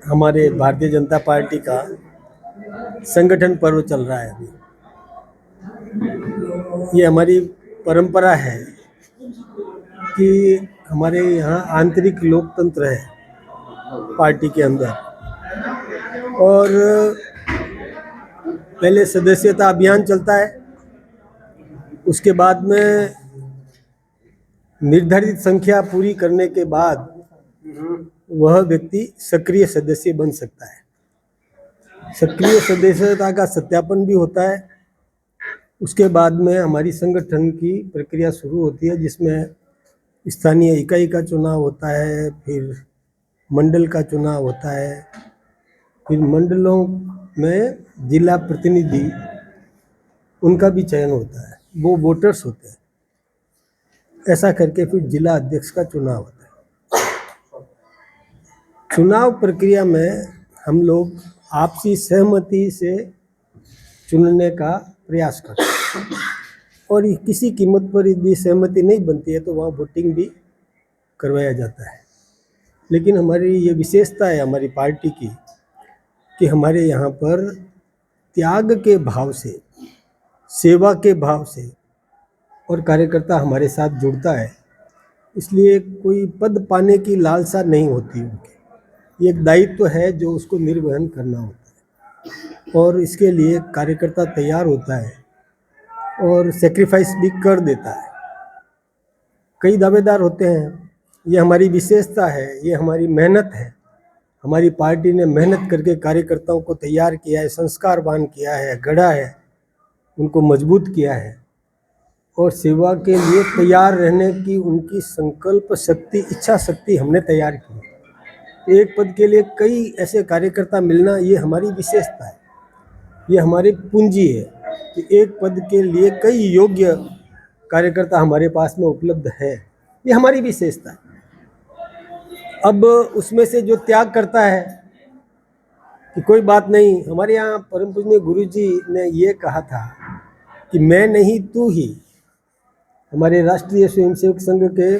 हमारे भारतीय जनता पार्टी का संगठन पर्व चल रहा है अभी। ये हमारी परंपरा है कि हमारे यहाँ आंतरिक लोकतंत्र है पार्टी के अंदर, और पहले सदस्यता अभियान चलता है, उसके बाद में निर्धारित संख्या पूरी करने के बाद वह व्यक्ति सक्रिय सदस्य बन सकता है। सक्रिय सदस्यता का सत्यापन भी होता है। उसके बाद में हमारी संगठन की प्रक्रिया शुरू होती है, जिसमें स्थानीय इकाई का चुनाव होता है, फिर मंडल का चुनाव होता है, फिर मंडलों में जिला प्रतिनिधि उनका भी चयन होता है, वो वोटर्स होते हैं। ऐसा करके फिर जिला अध्यक्ष का चुनाव होता है। चुनाव प्रक्रिया में हम लोग आपसी सहमति से चुनने का प्रयास करते हैं, और किसी कीमत पर यदि सहमति नहीं बनती है तो वहाँ वोटिंग भी करवाया जाता है। लेकिन हमारी ये विशेषता है हमारी पार्टी की कि हमारे यहाँ पर त्याग के भाव से, सेवा के भाव से और कार्यकर्ता हमारे साथ जुड़ता है, इसलिए कोई पद पाने की लालसा नहीं होती उनकी। ये एक दायित्व है जो उसको निर्वहन करना होता है, और इसके लिए कार्यकर्ता तैयार होता है और सेक्रीफाइस भी कर देता है। कई दावेदार होते हैं, ये हमारी विशेषता है, ये हमारी मेहनत है। हमारी पार्टी ने मेहनत करके कार्यकर्ताओं को तैयार किया है, संस्कारवान किया है, गढ़ा है, उनको मजबूत किया है, और सेवा के लिए तैयार रहने की उनकी संकल्प शक्ति, इच्छा शक्ति हमने तैयार की। एक पद के लिए कई ऐसे कार्यकर्ता मिलना, ये हमारी विशेषता है, ये हमारी पूंजी है कि एक पद के लिए कई योग्य कार्यकर्ता हमारे पास में उपलब्ध है। ये हमारी विशेषता है। अब उसमें से जो त्याग करता है कि कोई बात नहीं, हमारे यहाँ परम पूजनीय गुरु जी ने ये कहा था कि मैं नहीं तू ही। हमारे राष्ट्रीय स्वयंसेवक संघ के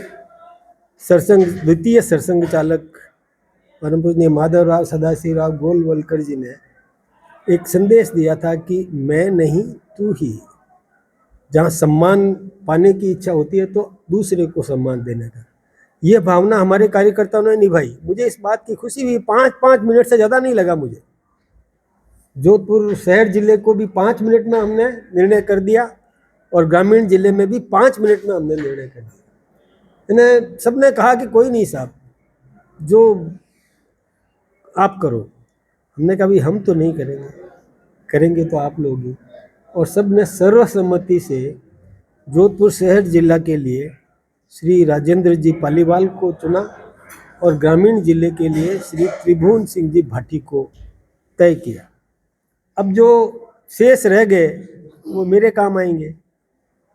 सरसंघ द्वितीय सरसंघ चालक परम पूजनीय माधवराव सदाशिवराव गोलवलकर जी ने एक संदेश दिया था कि मैं नहीं तू ही। जहाँ सम्मान पाने की इच्छा होती है तो दूसरे को सम्मान देने का, ये भावना हमारे कार्यकर्ताओं ने निभाई। मुझे इस बात की खुशी हुई, 5 मिनट से ज़्यादा नहीं लगा मुझे। जोधपुर शहर जिले को भी 5 मिनट में हमने निर्णय कर दिया, और ग्रामीण जिले में भी 5 मिनट में हमने निर्णय कर दिया। इन्हें सबने कहा कि कोई नहीं साहब, जो आप करो। हमने कहा भी हम तो नहीं करेंगे, करेंगे तो आप लोग ही। और सब ने सर्वसम्मति से जोधपुर शहर जिला के लिए श्री राजेंद्र जी पालीवाल को चुना, और ग्रामीण जिले के लिए श्री त्रिभुवन सिंह जी भाटी को तय किया। अब जो शेष रह गए वो मेरे काम आएंगे,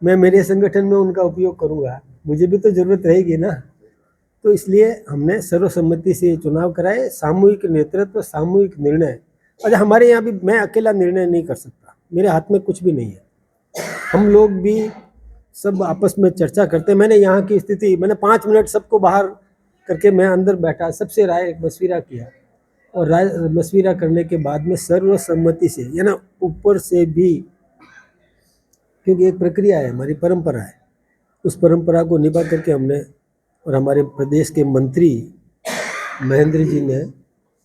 मैं मेरे संगठन में उनका उपयोग करूंगा, मुझे भी तो ज़रूरत रहेगी ना। तो इसलिए हमने सर्वसम्मति से चुनाव कराए, सामूहिक नेतृत्व, सामूहिक निर्णय। और हमारे यहाँ भी मैं अकेला निर्णय नहीं कर सकता, मेरे हाथ में कुछ भी नहीं है। हम लोग भी सब आपस में चर्चा करते हैं। मैंने यहाँ की स्थिति, मैंने 5 मिनट सबको बाहर करके मैं अंदर बैठा, सबसे राय मशविरा किया, और राय मशविरा करने के बाद में सर्वसम्मति से, यानी ऊपर से भी, क्योंकि एक प्रक्रिया है, हमारी परंपरा है, उस परंपरा को निभा करके हमने, और हमारे प्रदेश के मंत्री महेंद्र जी ने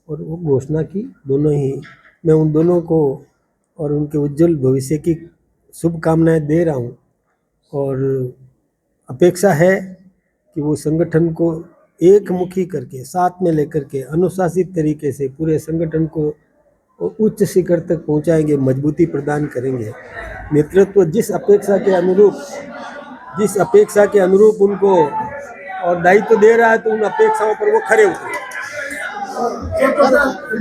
और वो घोषणा की। दोनों ही, मैं उन दोनों को और उनके उज्जवल भविष्य की शुभकामनाएं दे रहा हूँ, और अपेक्षा है कि वो संगठन को एकमुखी करके, साथ में लेकर के, अनुशासित तरीके से पूरे संगठन को उच्च शिखर तक पहुंचाएंगे, मजबूती प्रदान करेंगे। नेतृत्व जिस अपेक्षा के अनुरूप उनको और दायित्व दे रहा है, तो उन अपेक्षाओं पर वो खरे उतरे।